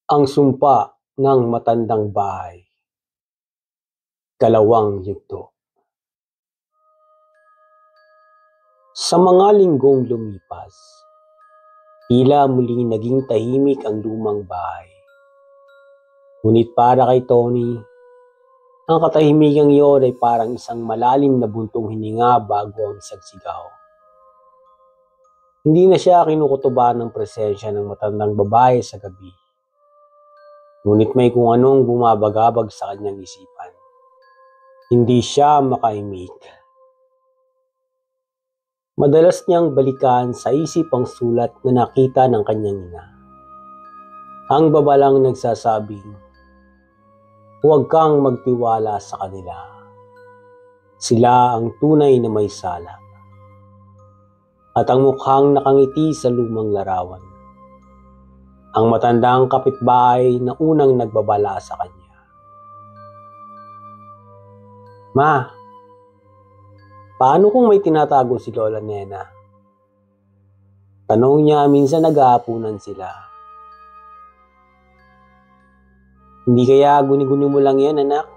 Ang sumpa ng matandang bahay, kalawang yugto. Sa mga linggong lumipas, tila muling naging tahimik ang lumang bahay. Ngunit para kay Tony, ang katahimigang iyon ay parang isang malalim na buntong hininga bago ang isang sigaw. Hindi na siya kinukutuban ng presensya ng matandang babae sa gabi. Ngunit may kung anong bumabagabag sa kanyang isipan. Hindi siya makaimik. Madalas niyang balikan sa isip ang sulat na nakita ng kanyang ina. Ang babalang nagsasabing, "Huwag kang magtiwala sa kanila. Sila ang tunay na may sala." At ang mukhang nakangiti sa lumang larawan. Ang matandang kapitbahay na unang nagbabala sa kanya. "Ma, paano kung may tinatago si Lola Nena?" Tanong niya minsan naghahapunan sila. "Hindi kaya guni-guni mo lang yan, anak?"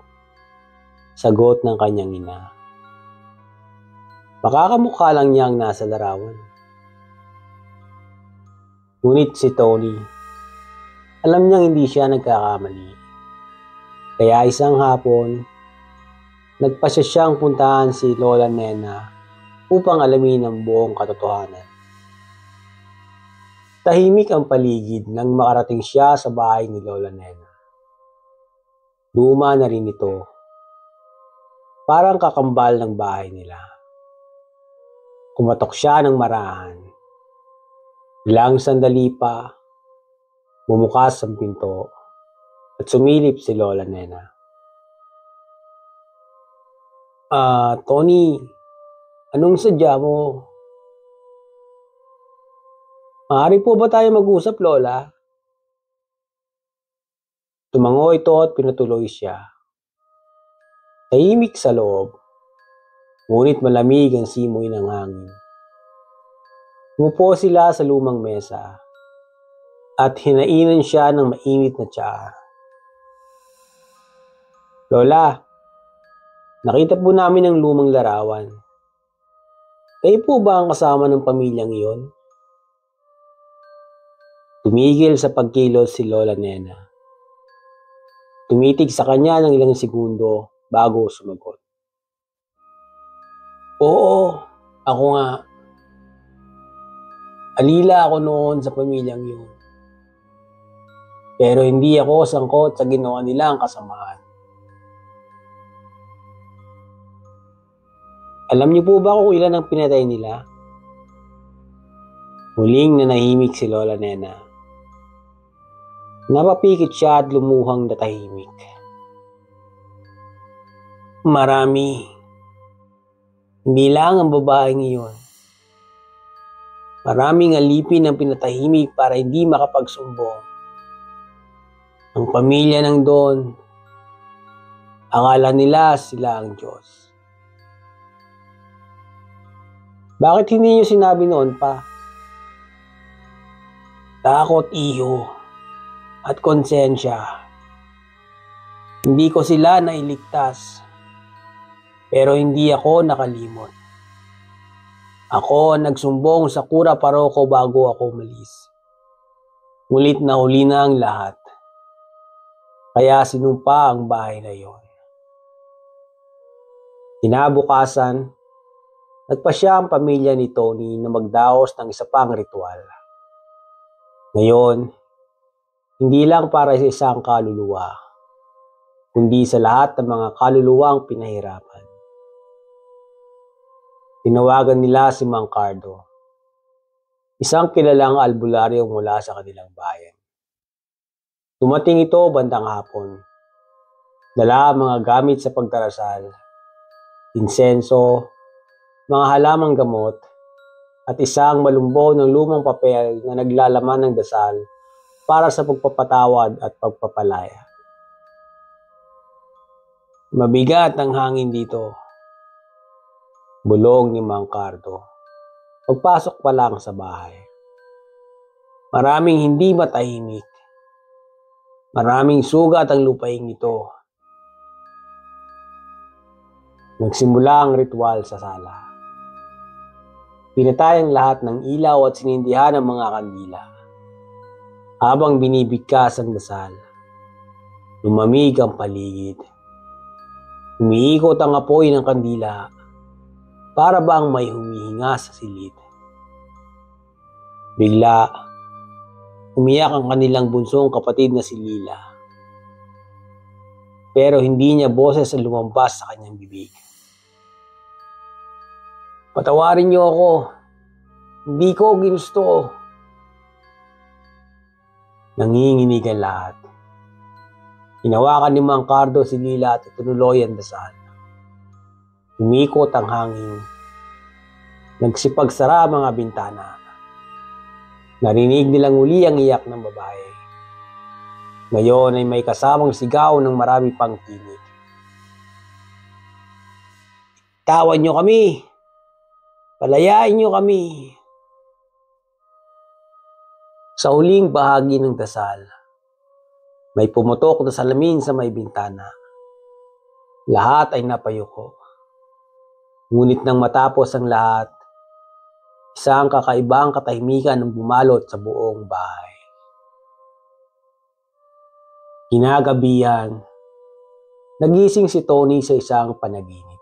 Sagot ng kanyang ina. Baka kamukha lang niya ang nasa larawan. Ngunit si Tony, alam niyang hindi siya nagkakamali. Kaya isang hapon, nagpasya siyang puntahan si Lola Nena upang alamin ang buong katotohanan. Tahimik ang paligid nang makarating siya sa bahay ni Lola Nena. Luma na rin ito. Parang kakambal ng bahay nila. Kumatok siya ng marahan. Ilang sandali pa, bumukas ang pinto at sumilip si Lola Nena. Tony, anong sadya mo? Maaari po ba tayo mag-usap, Lola?" Tumango ito at pinatuloy siya. Tahimik sa loob, ngunit malamig ang simoy ng hangin. Umupo sila sa lumang mesa at hinainan siya ng mainit na tsaa. "Lola, nakita po namin ang lumang larawan. Kayo po ba ang kasama ng pamilyang iyon?" Tumigil sa pagkilos si Lola Nena. Tumitig sa kanya ng ilang segundo bago sumagot. "Oo, ako nga. Alila ako noon sa pamilyang yun. Pero hindi ako sangkot sa ginawa nilang kasamaan. Alam niyo po ba kung ilan ang pinatay nila?" Muling nanahimik si Lola Nena. Napapikit siya at lumuhang natahimik. "Marami. Hindi lang ang babaeng iyon. Maraming alipin ang pinatahimik para hindi makapagsumbong. Ang pamilya ng Don, akala nila sila ang Diyos." "Bakit hindi niyo sinabi noon pa?" "Takot, iho, at konsensya. Hindi ko sila nailigtas, pero hindi ako nakalimot. Ako ang nagsumbong sa kura paroko bago ako umalis. Ngunit nahuli na ang lahat. Kaya sinumpa ang bahay na iyon." Kinabukasan, nagpasya ang pamilya ni Tony na magdaos ng isa pang ritual. Ngayon, hindi lang para sa isang kaluluwa, kundi sa lahat ng mga kaluluwang pinahirapan. Tinawagan nila si Mang Cardo, isang kilalang albularyo mula sa kanilang bayan. Dumating ito bandang hapon. Dala ang mga gamit sa pagdarasal, insenso, mga halamang gamot, at isang malumbo ng lumang papel na naglalaman ng dasal para sa pagpapatawad at pagpapalaya. "Mabigat ang hangin dito," bulong ni Mang Cardo pagpasok pa lang sa bahay. "Maraming hindi matahimik. Maraming sugat ang lupaing ito. Nagsimula ang ritual sa sala. Pinatay ang lahat ng ilaw at sinindihan ang mga kandila. Habang binibigkas ang dasal, lumamig ang paligid. Umiikot ang apoy ng kandila para bang may humihinga sa silid. Bigla, umiyak ang kanilang bunsong kapatid na si Lila. Pero hindi niya boses ang lumabas sa kanyang bibig. Patawarin niyo ako. Hindi ko ginusto. Nanginginig ang lahat. Hinawakan ni Mang Cardo si Lila at itunuloy ang dasal. Umikot ang hangin. Nagsipagsara ang mga bintana. Narinig nilang uli ang iyak ng babae. Ngayon ay may kasamang sigaw ng marami pang tinig. Tawan niyo kami! Palayain niyo kami! Sa huling bahagi ng dasal, may pumutok na salamin sa may bintana. Lahat ay napayuko. Ngunit nang matapos ang lahat, isang kakaibang katahimikan ang bumalot sa buong bahay. Kinagabihan, nagising si Tony sa isang panaginip.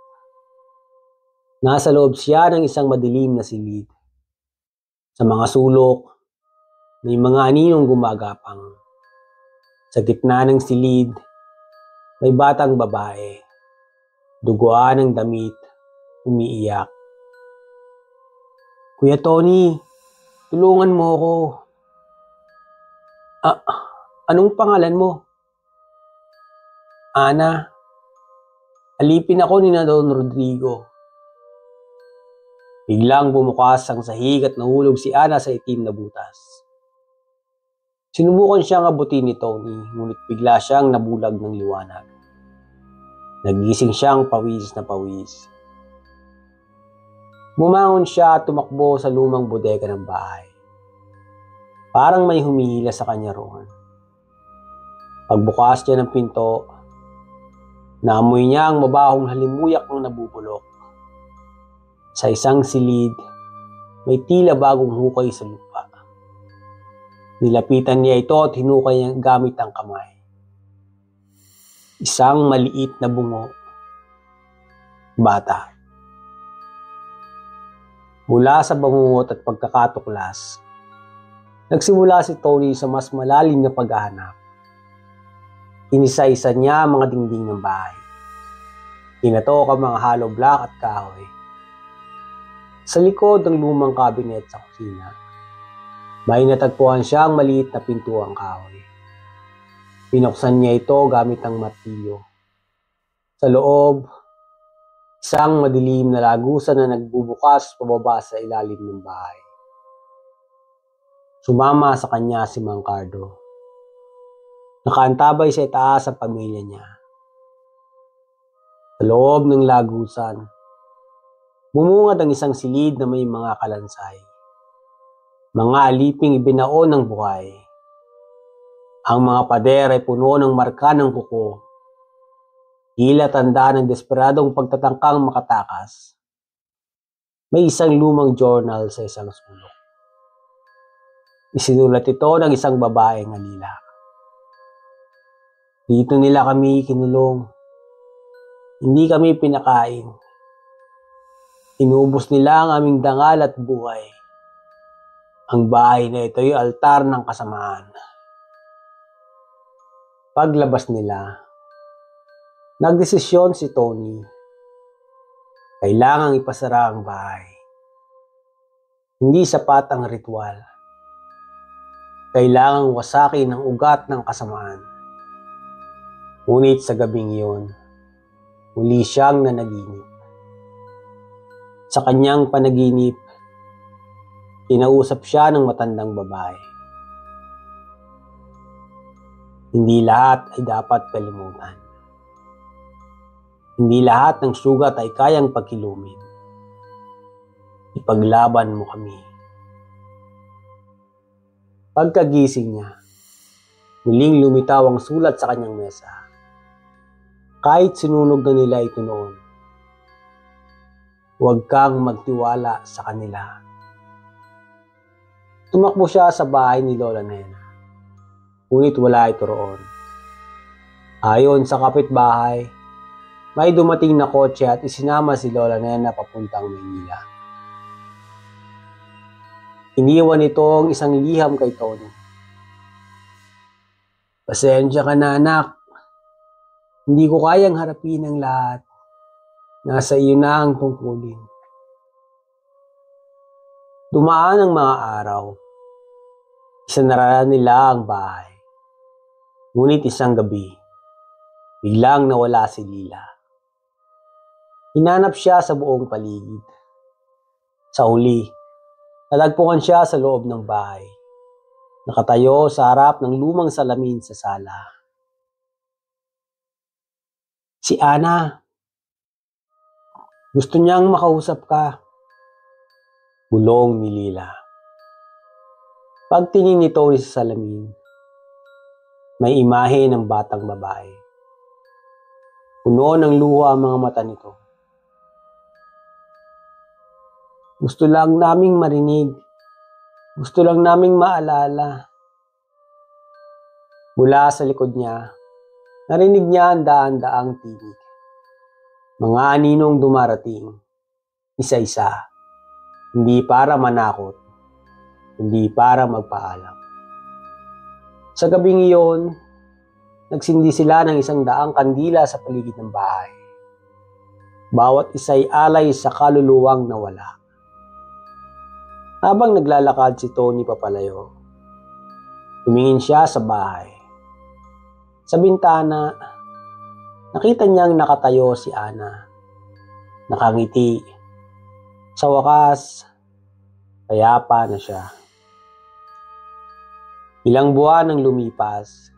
Nasa loob siya ng isang madilim na silid. Sa mga sulok, may mga aninong gumagapang. Sa gitna ng silid, may batang babae. Duguan ng damit, umiiyak. Kuya Tony, tulungan mo ako. Anong pangalan mo? Ana. Alipin ako ni na Don Rodrigo. Biglang bumukas ang sahig at nahulog si Ana sa itim na butas. Sinubukan siyang abutin ni Tony, ngunit bigla siyang nabulag ng liwanag. Nagising siyang pawis na pawis. Bumangon siya at tumakbo sa lumang bodega ng bahay. Parang may humihila sa kanya roon. Pagbukas niya ng pinto, naamoy niya ang mabahong halimuyak ng nabubulok. Sa isang silid, may tila bagong hukay sa lupa. Nilapitan niya ito at hinukay niya gamit ang kamay. Isang maliit na bungo. Bata. Mula sa bangungot at pagkakatuklas, nagsimula si Tony sa mas malalim na paghahanap. Inisa-isa niya ang mga dingding ng bahay. Inatok ang mga hollow block at kahoy. Sa likod ng lumang cabinet sa kusina, may natagpuan siyang maliit na pintuang kahoy. Pinuksan niya ito gamit ang martilyo. Sa loob, isang madilim na lagusan na nagbubukas pababa sa ilalim ng bahay. Sumama sa kanya si Mang Cardo. Nakaantabay sa itaas ang pamilya niya. Sa loob ng lagusan, bumungad ang isang silid na may mga kalansay. Mga aliping ibinaon ng buhay. Ang mga pader ay puno ng marka ng kuko. Tila tanda ng desperadong pagtatangkang makatakas. May isang lumang journal sa isang sulok. Isinulat ito ng isang babaeng alila. Dito nila kami kinulong. Hindi kami pinakain. Inubos nila ang aming dangal at buhay. Ang bahay na ito ay altar ng kasamaan. Paglabas nila, nagdesisyon si Tony. Kailangang ipasara ang bahay. Hindi sapat ang ritual. Kailangang wasakin ang ugat ng kasamaan. Ngunit sa gabing iyon, muli siyang nanaginip. Sa kanyang panaginip, kinausap siya ng matandang babae. Hindi lahat ay dapat kalimutan. Hindi lahat ng sugat ay kayang pagkilumin. Ipaglaban mo kami. Pagkagising niya, Muling lumitaw ang sulat sa kanyang mesa. Kahit sinunog na nila ito noon, huwag kang magtiwala sa kanila. Tumakbo siya sa bahay ni Lola Nena, ngunit wala ito roon. Ayon sa kapitbahay, may dumating na kotse at isinama si Lola Nena papuntang Maynila. Iniwan ito ang isang liham kay Tony. Pasensya ka na anak, hindi ko kayang harapin ang lahat. Nasa iyo na ang tungkulin. Dumaan ang mga araw. Isinara nila ang bahay. Ngunit isang gabi, biglang nawala si Lila. Hinanap siya sa buong paligid. Sa huli, natagpuan siya sa loob ng bahay. Nakatayo sa harap ng lumang salamin sa sala. Si Ana, gusto niyang makausap ka. Bulong ni Lila. Pagtingin nito sa salamin, may imahe ng batang babae. Puno ng luha ang mga mata nito. Gusto lang naming marinig. Gusto lang naming maalala. Mula sa likod niya, narinig niya ang daan-daang tinig. Mga aninong dumarating, isa-isa, hindi para manakot, hindi para magpaalam. Sa gabing iyon, nagsindi sila ng 100 kandila sa paligid ng bahay. Bawat isa'y alay sa kaluluwang nawala. Habang naglalakad si Tony papalayo, tumingin siya sa bahay. Sa bintana, nakita niyang nakatayo si Ana. Nakangiti. Sa wakas, payapa na siya. Ilang buwan ang lumipas,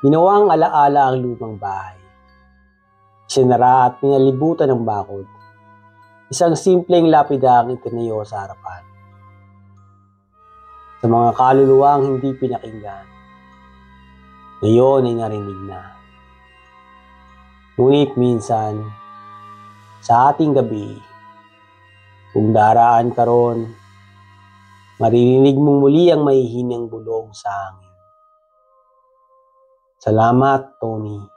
ginawang alaala ang lumang bahay. Sinara at pinalibutan ng bakod. Isang simpleng lapida ang itinayo sa harapan. Sa mga kaluluwang hindi pinakinggan, ngayon ay narinig na. Ngunit minsan, sa ating gabi, kung daraan ka ron, maririnig mong muli ang mahihinang bulong sa hangin. Salamat, Tony.